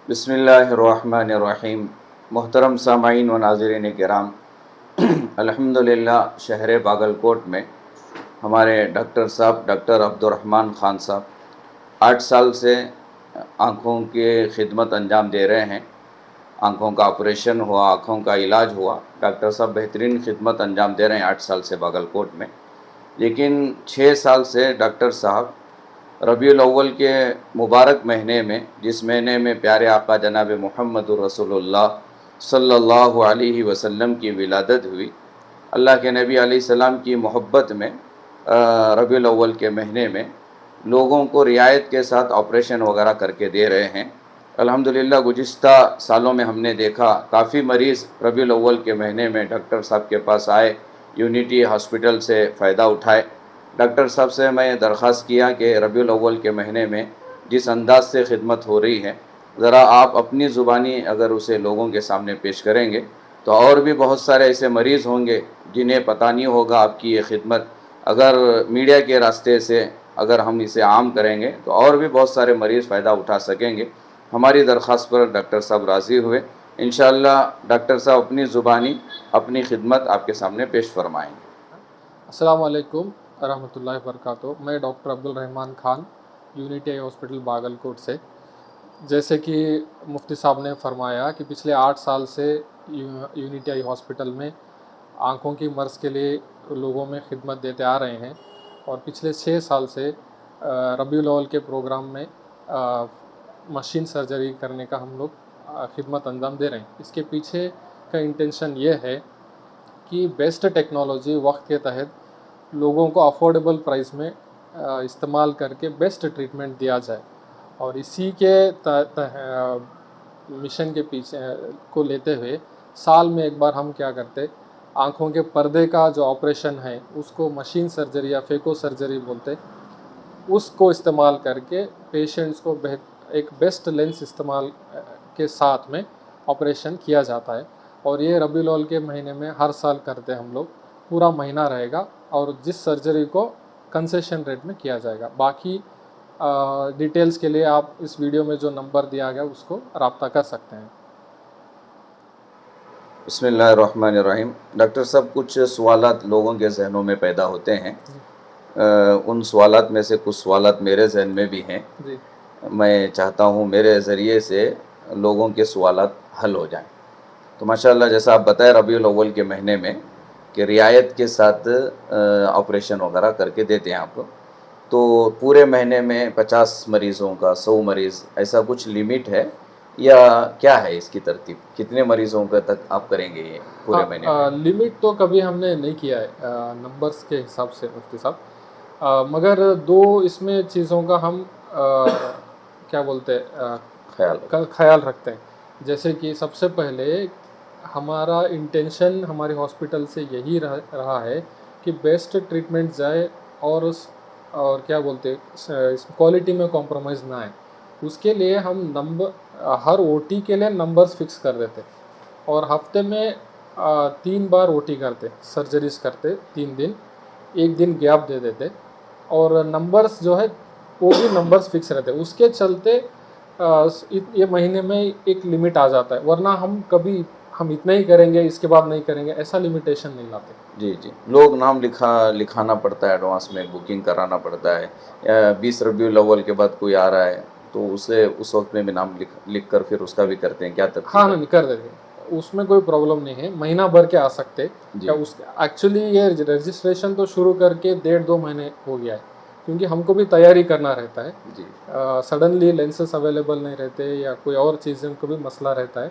بسم اللہ الرحمن الرحیم۔ محترم سامعین و ناظرین کرام، الحمدللہ شہر باگلکوٹ میں ہمارے ڈاکٹر صاحب ڈاکٹر عبد الرحمن خان صاحب 8 سال سے آنکھوں کی خدمت انجام دے رہے ہیں۔ آنکھوں کا آپریشن ہوا، آنکھوں کا علاج ہوا، ڈاکٹر صاحب بہترین خدمت انجام دے رہے ہیں 8 سال سے باگلکوٹ میں۔ لیکن 6 سال سے ڈاکٹر صاحب ربیع الاول کے مبارک مہینے میں، جس مہینے میں پیارے آقا جناب محمد رسول اللہ صلی اللہ علیہ وسلم کی ولادت ہوئی، اللہ کے نبی علیہ السلام کی محبت میں ربیع الاول کے مہینے میں لوگوں کو رعایت کے ساتھ آپریشن وغیرہ کر کے دے رہے ہیں۔ الحمدللہ گزشتہ سالوں میں ہم نے دیکھا کافی مریض ربیع الاول کے مہینے میں ڈاکٹر صاحب کے پاس آئے، یونٹی ہاسپٹل سے فائدہ اٹھائے۔ ڈاکٹر صاحب سے میں درخواست کیا کہ ربیع الاول کے مہینے میں جس انداز سے خدمت ہو رہی ہے، ذرا آپ اپنی زبانی اگر اسے لوگوں کے سامنے پیش کریں گے تو اور بھی بہت سارے ایسے مریض ہوں گے جنہیں پتہ نہیں ہوگا آپ کی یہ خدمت۔ اگر میڈیا کے راستے سے اگر ہم اسے عام کریں گے تو اور بھی بہت سارے مریض فائدہ اٹھا سکیں گے۔ ہماری درخواست پر ڈاکٹر صاحب راضی ہوئے۔ انشاءاللہ ڈاکٹر صاحب اپنی زبانی اپنی خدمت آپ کے سامنے پیش فرمائیں گے۔ السلام علیکم ورحمۃ اللہ وبرکاتہ۔ میں ڈاکٹر عبد الرحمن خان، یونٹی ہاسپٹل باگلکوٹ سے۔ جیسے کہ مفتی صاحب نے فرمایا کہ پچھلے 8 سال سے یونٹی ہاسپٹل میں آنکھوں کی مرض کے لیے لوگوں میں خدمت دیتے آ رہے ہیں، اور پچھلے 6 سال سے ربیع الاول کے پروگرام میں مشین سرجری کرنے کا ہم لوگ خدمت انجام دے رہے ہیں۔ اس کے پیچھے کا انٹینشن یہ ہے کہ بیسٹ ٹیکنالوجی وقت کے تحت لوگوں کو افورڈیبل پرائس میں استعمال کر کے بیسٹ ٹریٹمنٹ دیا جائے، اور اسی کے مشن کے پیچھے کو لیتے ہوئے سال میں ایک بار ہم کیا کرتے، آنکھوں کے پردے کا جو آپریشن ہے اس کو مشین سرجری یا فیکو سرجری بولتے، اس کو استعمال کر کے پیشنٹس کو ایک بیسٹ لینس استعمال کے ساتھ میں آپریشن کیا جاتا ہے۔ اور یہ ربیع الاول کے مہینے میں ہر سال کرتے ہم لوگ، پورا مہینہ رہے گا، اور جس سرجری کو کنسیشن ریٹ میں کیا جائے گا۔ باقی ڈیٹیلز کے لیے آپ اس ویڈیو میں جو نمبر دیا گیا اس کو رابطہ کر سکتے ہیں۔ بسم اللہ الرحمن الرحیم۔ ڈاکٹر صاحب کچھ سوالات لوگوں کے ذہنوں میں پیدا ہوتے ہیں، ان سوالات میں سے کچھ سوالات میرے ذہن میں بھی ہیں۔ جی، میں چاہتا ہوں میرے ذریعے سے لوگوں کے سوالات حل ہو جائیں۔ تو ماشاءاللہ جیسا آپ بتائیں ربیع الاول کے مہینے میں کہ رعایت کے ساتھ آپریشن وغیرہ کر کے دیتے ہیں آپ، تو پورے مہینے میں 50 مریضوں کا 100 مریض ایسا کچھ لیمٹ ہے یا کیا ہے اس کی ترتیب؟ کتنے مریضوں کا تک آپ کریں گے یہ پورے مہینے میں؟ لمٹ تو کبھی ہم نے نہیں کیا ہے نمبرز کے حساب سے مفتی صاحب، مگر 2 اس میں چیزوں کا ہم کیا بولتے خیال رکھتے ہیں۔ جیسے کہ سب سے پہلے ہمارا انٹینشن ہمارے ہاسپٹل سے یہی رہا ہے کہ بیسٹ ٹریٹمنٹ جائے، اور کیا بولتے کوالٹی میں کمپرومائز نہ آئے۔ اس کے لیے ہم ہر او ٹی کے لیے نمبرز فکس کر دیتے، اور ہفتے میں 3 بار او ٹی کرتے، سرجریز کرتے 3 دن، 1 دن گیپ دے دیتے، اور نمبرز جو ہے وہ بھی نمبرز فکس رہتے۔ اس کے چلتے یہ مہینے میں ایک لمٹ آ جاتا ہے، ورنہ ہم کبھی ہم اتنا ہی کریں گے اس کے بعد نہیں کریں گے ایسا لمیٹیشن نہیں لاتے۔ جی جی، لوگ نام لکھانا پڑتا ہے، ایڈوانس میں بکنگ کرانا پڑتا ہے، 20 ربیع الاول کے بعد کوئی آ رہا ہے تو اسے اس وقت میں بھی نام لکھ کر پھر اس کا بھی کرتے ہیں، کیا ترتیب ہے؟ ہاں کر دیتے، اس میں کوئی پرابلم نہیں ہے، مہینہ بھر کے آ سکتے۔ ایکچولی یہ رجسٹریشن تو شروع کر کے 1.5-2 مہینے ہو گیا ہے، کیونکہ ہم کو بھی تیاری کرنا رہتا ہے۔ جی، سڈنلی لینسز اویلیبل نہیں رہتے یا کوئی اور چیزیں کو بھی مسئلہ رہتا ہے،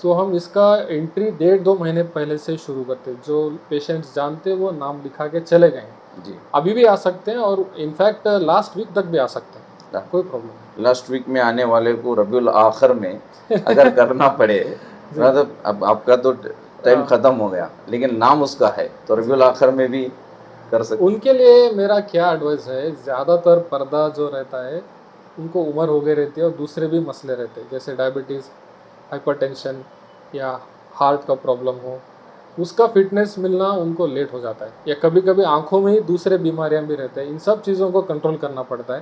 تو ہم اس کا انٹری 1.5-2 مہینے پہلے سے شروع کرتے، جو پیشنٹس جانتے وہ نام لکھا کے چلے گئے ہیں، جی، ابھی بھی آ سکتے ہیں، اور انفیکٹ لاسٹ ویک تک بھی آ سکتے ہیں، کوئی پرابلم نہیں۔ لاسٹ ویک میں آنے والے کو ربیع الاخر میں اگر کرنا پڑے، مطلب اب آپ کا تو ٹائم ختم ہو گیا لیکن نام اس کا ہے تو ربیع الاخر میں بھی کر سکتے۔ ان کے لیے میرا کیا ایڈوائز ہے، زیادہ تر پردہ جو رہتا ہے ان کو عمر ہو گئی رہتی ہے، اور دوسرے بھی مسئلے رہتے ہیں جیسے ڈائبٹیز، ہائپر ٹینشن یا ہارٹ کا پرابلم ہو، اس کا فٹنس ملنا ان کو لیٹ ہو جاتا ہے، یا کبھی کبھی آنکھوں میں ہی دوسرے بیماریاں بھی رہتے ہیں، ان سب چیزوں کو کنٹرول کرنا پڑتا ہے۔